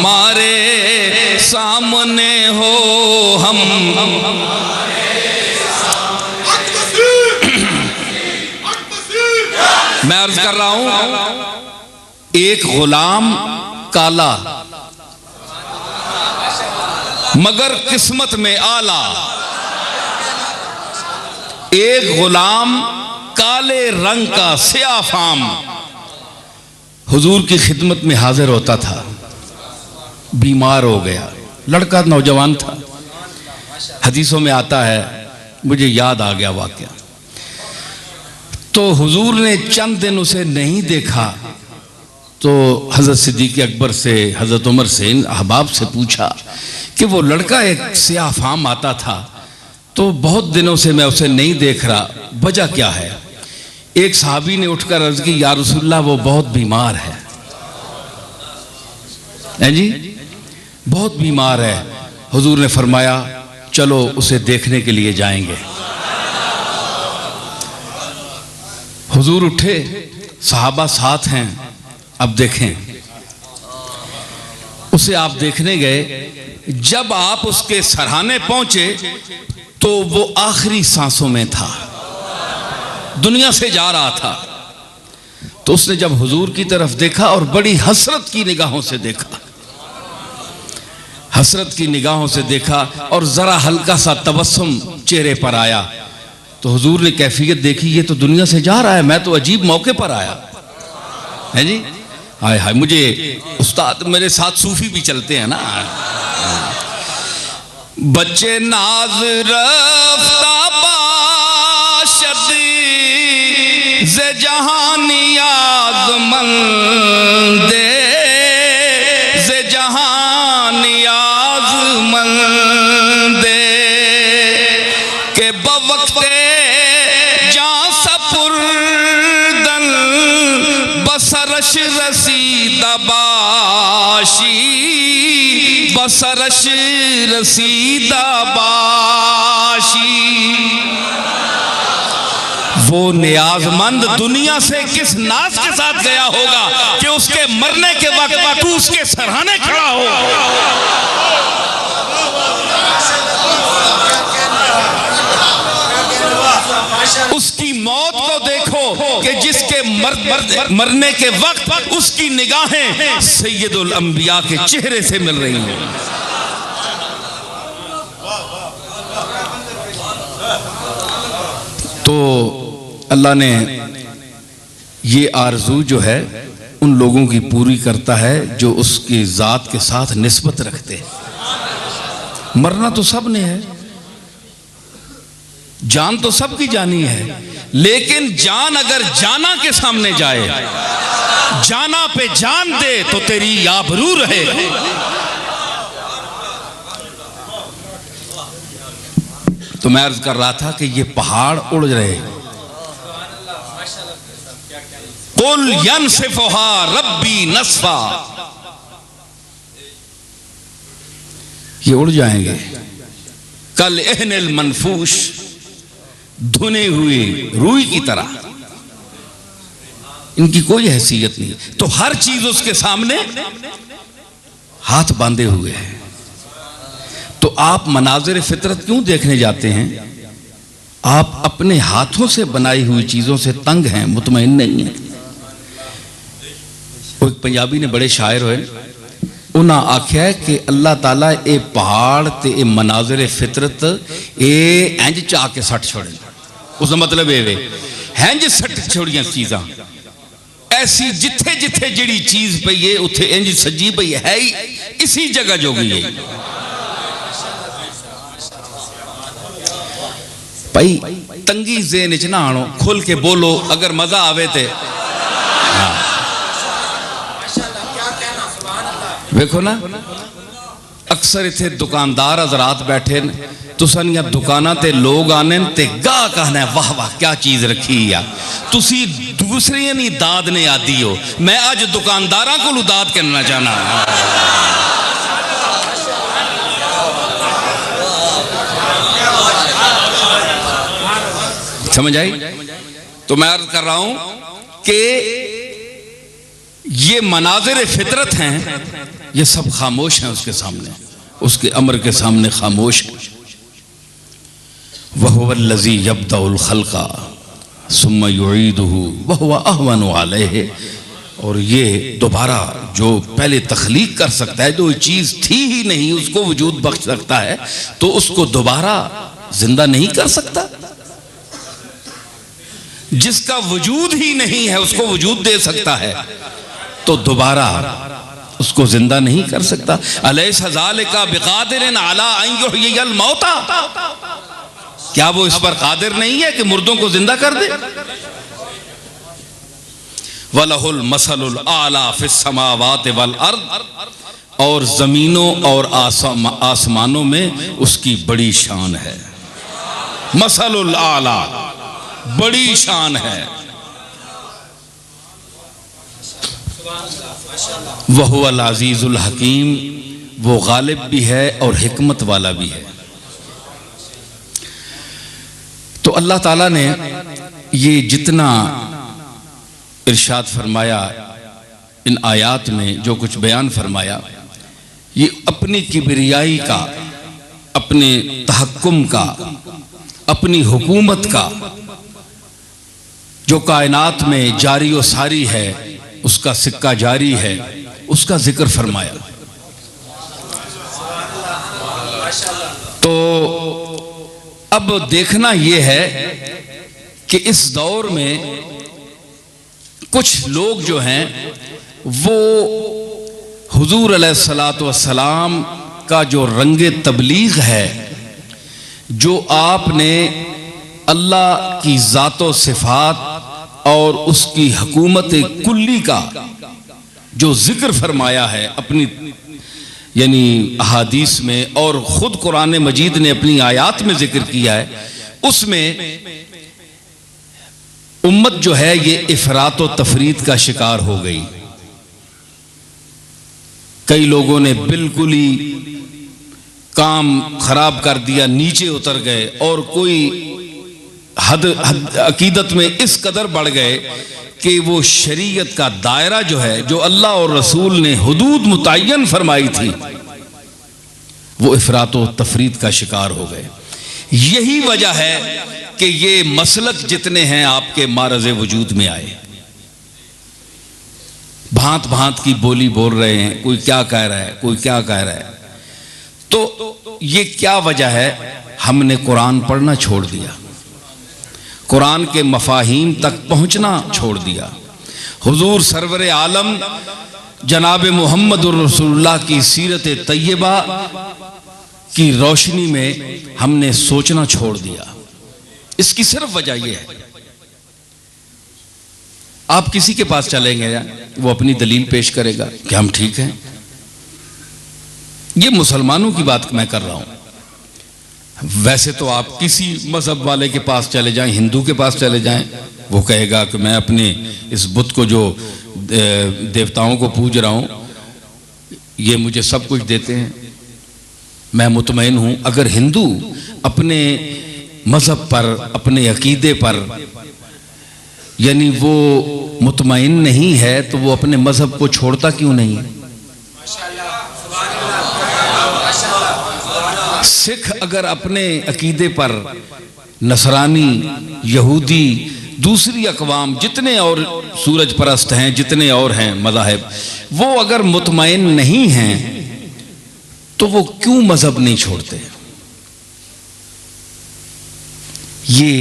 हमारे सामने हो हम। मैं अर्ज कर रहा हूं, एक गुलाम काला मगर किस्मत में आला, एक गुलाम काले रंग का सियाफाम हुजूर की खिदमत में हाजिर होता था। बीमार हो गया, लड़का नौजवान था। हदीसों में आता है, मुझे याद आ गया वाकया। तो हुजूर ने चंद दिन उसे नहीं देखा तो हजरत सिद्दीक़ अकबर से, हजरत उमर से, इन अहबाब से पूछा कि वो लड़का एक सियाफाम आता था तो बहुत दिनों से मैं उसे नहीं देख रहा, वजह क्या है? एक सहाबी ने उठकर अर्ज की, या रसूलल्लाह वो बहुत बीमार है जी, बहुत बीमार है। हुजूर ने फरमाया चलो उसे देखने के लिए जाएंगे। हुजूर उठे, सहाबा साथ हैं। अब देखें, उसे आप देखने गए। जब आप उसके सरहाने पहुंचे तो वो आखिरी सांसों में था, दुनिया से जा रहा था। तो उसने जब हुजूर की तरफ देखा और बड़ी हसरत की निगाहों से देखा, हसरत की निगाहों से देखा और जरा हल्का सा तबस्सुम चेहरे पर आया तो हुजूर ने कैफियत देखी, ये तो दुनिया से जा रहा है, मैं तो अजीब मौके पर आया है जी। हाय हाय, मुझे उस्ताद मेरे साथ सूफी भी चलते हैं ना। बच्चे नाज रफ्ता बाशद ज़े जहानी आज़मंदे, ज़े जहानी आज़मंदे के बवक्ते जां सपुर्दन बसरश रसीदा बाशी, बसरश रसीदा बाशी। वो नियाजमंद दुनिया से किस नाज के साथ गया होगा कि उसके मरने के वक्त तू उसके सरहाने खड़ा हो। उसकी मौत को देखो कि जिसके मरने के वक्त उसकी निगाहें सैयदुल अंबिया के चेहरे से मिल रही हैं। तो अल्लाह ने ये आरजू जो है उन लोगों की पूरी करता है जो उसकी जात के साथ निस्बत रखते हैं। मरना तो सब ने है, जान तो सबकी जानी है, लेकिन जान अगर जाना के सामने जाए, जाना पे जान दे तो तेरी आबरू रहे। तो मैं अर्ज कर रहा था कि ये पहाड़ उड़ रहे, कुल यनसिफुहा रब्बी नस्फा, ये उड़ जाएंगे। कल एहनिल मनफूश, धुने हुए रूई की तरह, इनकी कोई हैसियत नहीं। तो हर चीज उसके सामने हाथ बांधे हुए है। तो आप मनाजिर फितरत क्यों देखने जाते हैं? आप अपने हाथों से बनाई हुई चीजों से तंग हैं, मुतमईन नहीं है। एक पंजाबी ने बड़े शायर होए, उन्हें आख्या कि अल्लाह ताला ये पहाड़ ते ये मनाजिर फितरत ये इंज चाह के सट छोड़े। उसका मतलब ये इंज सट छोड़िया चीज़ा ऐसी जिथे जिथे जिहड़ी चीज़ पई है उत्थे इंज सजी पई है ही इसी जगह जोगी है। भाई तंगी ज़हन च ना आनो, खुल के बोलो अगर मजा आवे ते। देखो ना, अक्सर इतने दुकानदार हजरात बैठे न, तुसां दुकाना ते लोग आने ते गाह कहना है वाह वाह क्या चीज रखी है। तुसी दूसरी नहीं दाद ने आदि हो। मैं अज दुकानदारां को दाद करना चाहना। समझ आई? तो मैं अर्ज कर रहा हूं कि ये मनाजिर फितरत हैं, ये सब खामोश हैं उसके सामने, उसके अमर के सामने खामोश है। वहुवल्लज़ी यब्दउल खल्क़ा सुम्मा युईदुहु वहुवा अहवनु अलैहि, और ये दोबारा जो पहले तख्लीक कर सकता है, जो चीज थी ही नहीं उसको वजूद बख्श सकता है, तो उसको दोबारा जिंदा नहीं कर सकता। जिसका वजूद ही नहीं है उसको वजूद दे सकता है, तो दोबारा उसको जिंदा नहीं कर सकता। अलैसा ज़ालिका बिक़ादिरिन अला अन युह्यियल मौता, क्या वो इस पर कादिर नहीं है कि मुर्दों को जिंदा कर दे। वलहुल मसलुल आला फिस समावाति वल अर्द, और जमीनों और आसमानों में उसकी बड़ी शान है। मसलुल आला, बड़ी शान है। वहुवल अजीजुल हकीम, वो गालिब भी है और हिकमत वाला भी है। तो अल्लाह ताला ने ये जितना इरशाद फरमाया इन आयात में, जो कुछ बयान फरमाया, ये अपनी किबरियाई का, अपने तहक्कुम का, अपनी हुकूमत का, जो कायनात में जारी व सारी है, उसका सिक्का जारी है, उसका जिक्र फरमाया। तो अब देखना यह है कि इस दौर में कुछ लोग जो हैं वो हुजूर अलैहिस्सलातु वस्सलाम का जो रंगे तबलीग है, जो आपने अल्लाह की ज़ातो सिफात और उसकी हुकूमत कुल्ली का जो जिक्र फरमाया है अपनी यानी अहादीस में, और खुद कुरान मजीद ने अपनी आयात में जिक्र किया है, उसमें उम्मत जो है ये इफरात व तफरीद का शिकार हो गई। कई लोगों ने बिल्कुल ही काम खराब कर दिया, नीचे उतर गए, और कोई हद अकीदत में इस कदर बढ़ गए कि वो शरीयत का दायरा जो है, जो अल्लाह और रसूल ने हुदूद मुतय्यन फरमाई थी, वो इफरात व तफरीद का शिकार हो गए। यही वजह है कि ये मसलक जितने हैं आपके मारज़े वजूद में आए, भांत भांत की बोली बोल रहे हैं, कोई क्या कह रहा है, कोई क्या कह रहा है। तो ये क्या वजह है? हमने कुरान पढ़ना छोड़ दिया, कुरान के मफाहीम तक पहुंचना छोड़ दिया। हुजूर सरवर आलम जनाब मुहम्मदुर रसूलुल्लाह की सीरत तैयबा की रोशनी में हमने सोचना छोड़ दिया। इसकी सिर्फ वजह यह है, आप किसी के पास चलेंगे या वो अपनी दलील पेश करेगा कि हम ठीक हैं। ये मुसलमानों की बात मैं कर रहा हूं। वैसे तो आप किसी मजहब वाले के पास चले जाएं, हिंदू के पास चले जाएं, वो कहेगा कि मैं अपने इस बुत को जो देवताओं को पूज रहा हूं, ये मुझे सब कुछ देते हैं, मैं मुतमईन हूं। अगर हिंदू अपने मजहब पर, अपने अकीदे पर यानी वो मुतमईन नहीं है, तो वो अपने मजहब को छोड़ता क्यों नहीं? सिख अगर अपने अकीदे पर, नसरानी, यहूदी, दूसरी अकवाम जितने और सूरज परस्त हैं, जितने और हैं मज़ाहिब, वो अगर मुतमईन नहीं हैं तो वो क्यों मजहब नहीं छोड़ते? ये